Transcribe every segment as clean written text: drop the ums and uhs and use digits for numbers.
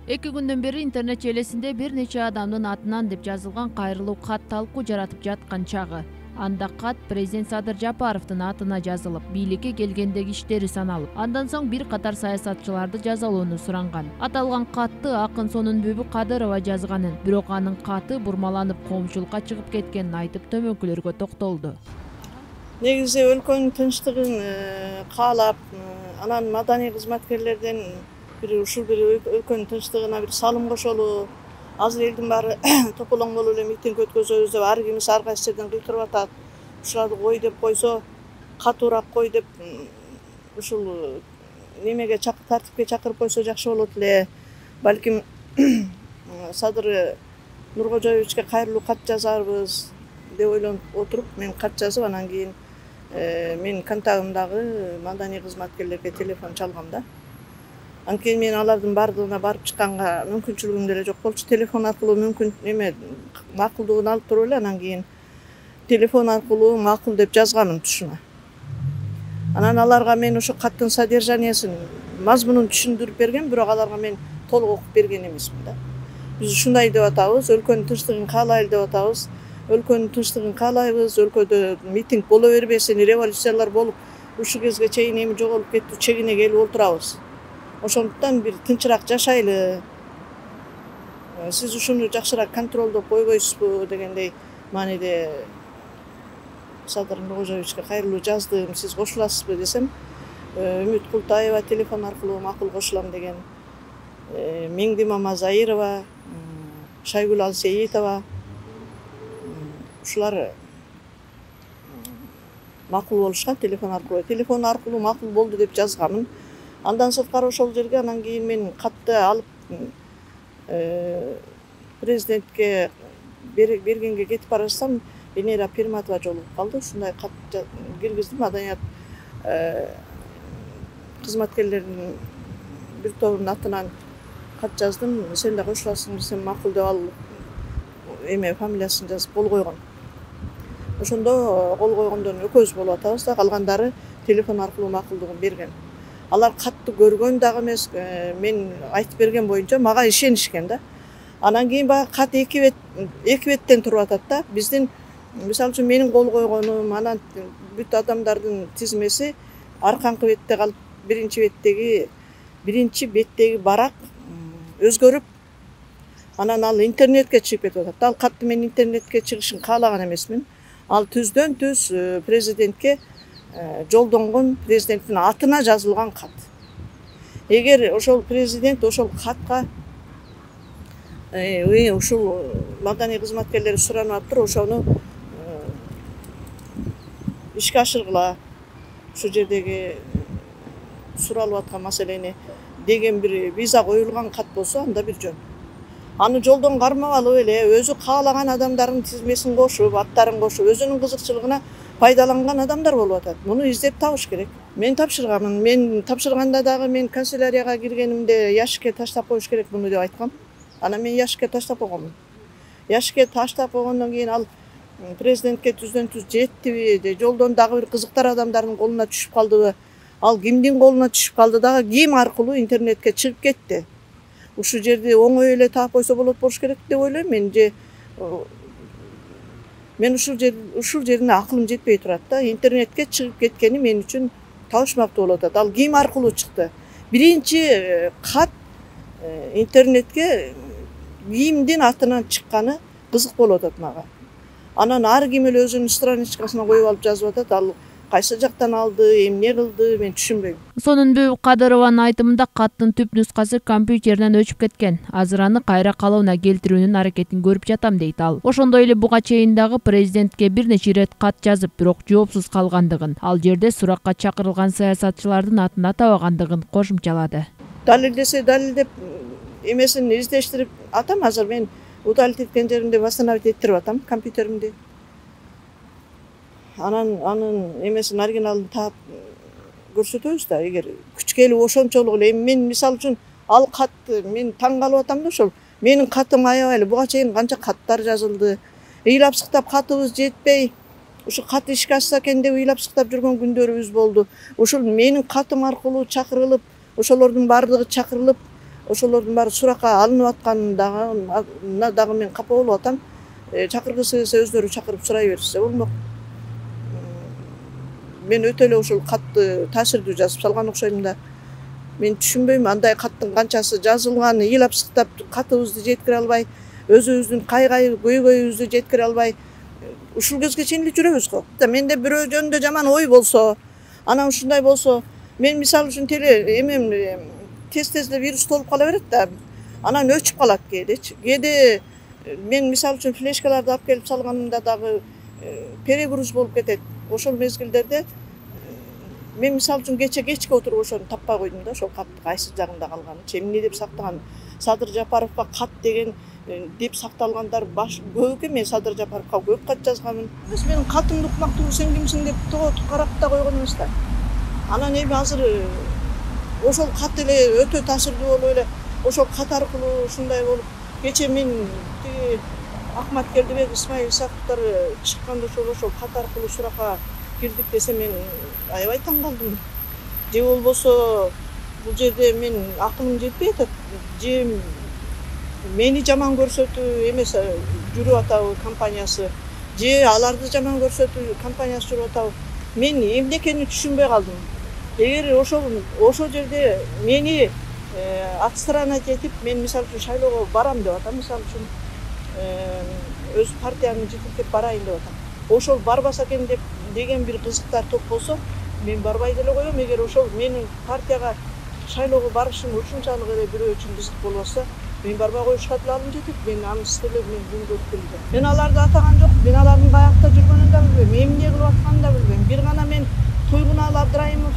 2 күндөн бери интернет желесинде бир нече адамдын атынан деп жазылган кайрылуу кат талкуу жаратып жаткан чагы. Анда кат президент Садыр Жапаровдун атына жазылып, бийликке келгендеги иштери саналып, андан соң бир катар саясатчыларды жазалоону суранган. Аталган катты акын Сонунбүбү Кадырова жазганын, бирок анын каты бурмаланып коомчулукка чыгып кеткенин айтып төмөнкүлөргө токтолду. Негизи өлкөнүн тынчтыгын каалап, анан маданий кызматкерлерден ушул бир өлкөнүн тынчтыгына бир салым кошолу, азыр элдин баары тополоң болуп эле митинг өткөзөбүз деп ар кимиси ар кайсы жерден кыйкырып атат. Ушуларды кой деп койсо, катуураак кой деп ушул немеге тартипке чакырып койсо жакшы болот эле. Балким Садыр Нуркожоевичке кайрылуу кат жазарбыз деп ойлонуп отуруп, мен кат жазып, анан кийин мен контагымдагы маданий кызматкерлерге телефон чалгам да. Анткени мен алардын бардыгына барып чыкканга мүмкүнчүлүгүм деле жок болчу. Телефон аркылуу мүмкүн макулдугун алып туруп эле анан кийин телефон аркылуу макул деп жазганмын тушуна. Анан аларга мен ошо каттын содержаниясын, мазмунун түшүндүрүп бергем, бирок аларга мен толук окуп берген эмесмин да. Биз ушундай деп атабыз, өлкөнүн тынчтыгын каалайлы деп атабыз. Өлкөнүн тынчтыгын каалайбыз, өлкөдө митинг боло бербесин, революциялар болуп, ушул кезге чейин эми жоголуп кетип, чегине келип отурабыз. Ошондуктан бир тынчыраак жашайлы. Сиз ушуну жакшыраак контролдоп койбойсузбу дегендей мааниде Садыр Нуркожоевичке кайрылуу жаздым, сиз кошуласызбы десем, Үмүт Култаева телефон аркылуу макул кошулам деген, Меңди Мамазайырова, Шайгүл Алсейитова, ушулар макул болушкан телефон аркылуу. Телефон аркылуу макул болду деп жазганмын. Андан сырткары ошол жерге анан кийин мен катты алып президентке бергенге кетип бара жатсам, Венера Пирматова жолугуп калды. Ушундай кат киргиздим, маданият кызматкерлеринин бир тобунун атынан кат жаздым. Сен да кошуласың десем, макул деп ал фамилиясын жазып кол койгон. Ошондо кол койгондон экөөбүз болуп атабыз да, калгандары телефон аркылуу макулдугун берген. Алар катты көргөн дагы эмес, мен айтып берген боюнча мага ишенишкен да. Анан кийин баягы кат эки беттен туруп атат да. Биздин мисалы үчүн менин кол койгонум, анан бүт адамдардын тизмеси арканкы бетте калып, биринчи беттеги барак өзгөрүп, анан ал интернетке чыгып кетип атат. Ал катты мен интернетке чыгышын каалаган эмесмин. Ал түздөн түз президентке жолдонгон, президенттин атына жазылган кат. Эгер ошол президент ошол катка ушул маданий кызматкерлери суранып атыптыр, ошону ишке ашыргыла, ушул жердеги суралып аткан маселени деген бир виза коюлган кат болсо, анда бир жөн. Аны жолдон кармап эле, өзү каалаган адамдардын тизмесин кошуп, аттарын кошуп, өзүнүн кызыкчылыгына пайдаланган адамдар болуп атат. Муну издеп табыш керек. Мен тапшырганмын. Мен тапшырганда дагы мен канцелярияга киргенимде ящикке таштап коюш керек муну деп айткам. Анан мен ящикке таштап койгонмун. Ящикке таштап койгондон кийин ал президентке түздөн түз жеттиби, же жолдон дагы бир кызыктар адамдардын колуна түшүп калдыбы, ал кимдин колуна түшүп калды дагы, ким аркылуу интернетке чыгып кетти. Ушул жерди оңой эле таап койсо болуш керек деп ойлойм мен. Мен ушул жерине акылым жетпей турат да. Интернетке чыгып кеткени мен үчүн табышмактуу болуп атат. Ал ким аркылуу чыкты? Биринчи кат интернетке кимдин атынан чыкканы кызык болуп атат мага. Анан ар ким эле өзүнүн страничкасына коюп алып жазып атат. Ал кайсы жактан алды, эмне кылды, мен түшүнбөйм. Сонунбүбү Кадырованын айтымында каттын түп нускасы компьютерден өчүп кеткен. Азыр аны кайра калыбына келтирүүнүн аракетин көрүп жатам дейт ал. Ошондой эле буга чейин дагы президентке бир нече ирет кат жазып, бирок жоопсуз калгандыгын, ал жерде суракка чакырылган саясатчылардын атын атабагандыгын кошумчалады. Далилдесе далилдеп эмесин издештирип атам. Азыр мен удалить эткен жеримде восстановить этирип атам компьютеримди. Анын эмесин оригиналын таап көрсөтөбүз да. Эгер күч келип ошончолук эле, мен мисалы үчүн ал катты мен таң калып атам да, ошол менин катым аябай эле, буга чейин канча каттар жазылды. Ыйлап сыктап катыбыз жетпей, ушу кат ишке ашса экен деп ыйлап сыктап жүргөн күндөрүбүз болду. Ушул менин катым аркылуу чакырылып, ошолордун баардыгы чакырылып, ошолордун баары суракка алынып атканына дагы мен капа болуп атам. Чакыргысы келсе өздөрү чакырып сурай беришсе болмок. Мен өтө эле ошол катты таасирдүү жазып салган окшойм да. Мен түшүнбөйм, андай каттын канчасы жазылганы, ыйлап сыктап катыбызды жеткире албай, өзүбүздүн көйгөйүбүздү жеткире албай, ушул кезге чейин эле жүрөбүз го. Менде бирөө жөнүндө жаман ой болсо, анан ушундай болсо, мен мисалы үчүн эмем тез эле вирус толуп кала берет да, анан өчүп калат кээдечи. Кээде мен мисалы үчүн флешкаларды алып келип салганымда дагы перегруз болуп кетет. Ошол мезгилдерде мен мисалы үчүн кечке отуруп ошону таппай койдум да, ошол катты кайсы жагында калганын. Эмне деп сактаган? Садыр Жапаровго кат деген деп сакталгандар көп экен. Мен Садыр Жапаровго көп кат жазганмын. Менин катымды укмактуу сен кимсиң деп карап да койгон эмес да. Анан эми азыр ошол кат эле өтө таасирдүү болуп эле ошол кат аркылуу ушундай болуп, кече мен тиги Ахмат Келдибек, Исмаил Исаковдор чыкканда ошол кат аркылуу суракка кирдик десе мен аябай таң калдым. Же болбосо бул жерде мен акылым жетпей атат. Же мени жаман көрсөтүү эмес жүрүп атабы компаниясы, же аларды жаман көрсөтүү компаниясы жүрүп атабы. Мен эмне экенин түшүнбөй калдым. Эгер ошол жерде мени отстранать этип, мен мисалы үчүн шайлоого барам деп атам, мисалы үчүн өз партиянын жетектеп барайын деп атам. Ошол барбаса экен деген бир кызыктар топ болсо, мен барбай деле коем. Эгер ошол менин партияга шайлоого барышым ушунчалык эле бирөө үчүн кызык болбосо, мен барбай коюшка деле алым жетет. Мен анысы деле мен бүгүнгө келди. Мен аларды атаган жок, мен алардын каякта жүргөнүн да билбейм, эмне кылып атканын да билбейм. Бир гана мен Туйгуналы Абдрайымов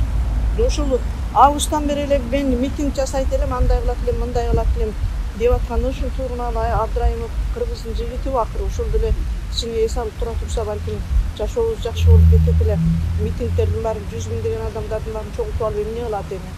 ошол августтан бери эле мен митинг жасайт элем, андай кылат элем, мындай кылат элем деп атканы үчүн Туйгуналы Абдрайымов кыргыздын жигити акыры ошол деле кичине эс алып тура турса балким жашообуз жакшы болуп кетет эле. Митингдердин баарын 100 миңдеген адамдардын баарын чогултуп алып эмне кылат эми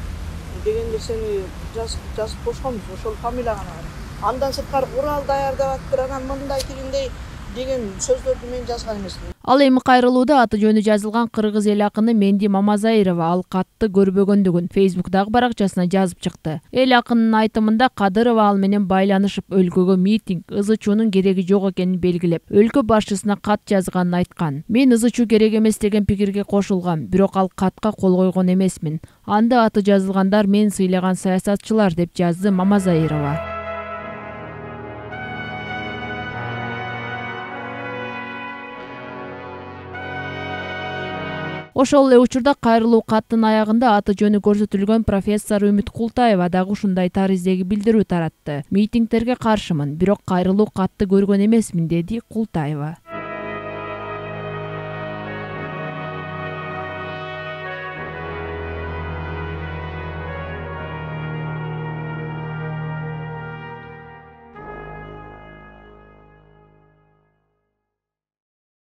деген нерсени жазып бошконбуз. Ошол фамилия гана бар. Андан сырткары курал даярдап атыптыр, анан мындай тигиндей деген сөздөрдү мен жазган эмесмин. Ал эми кайрылууда аты жөнү жазылган кыргыз эл акыны Менди Мамазайрова ал катты көрбөгөндүгүн Facebook'тагы баракчасына жазып чыкты. Эл акынын айтымында Кадырова ал менен байланышып өлкөгө митинг, ызычуунун кереги жок экенин белгилеп, өлкө башчысына кат жазганын айткан. Мен ызычуу керек эмес деген пикирге кошулгам, бирок ал катка кол койгон эмесмин. Анда аты жазылгандар мен сыйлаган саясатчылар деп жазды Мамазайрова. Ошол эле учурда кайрылуу каттын аягында аты жөнү көрсөтүлгөн профессор Үмүт Култаева дагы ушундай тариздеги билдирүү таратты. Митингдерге каршымын, бирок кайрылуу катты көргөн эмесмин, деди Култаева.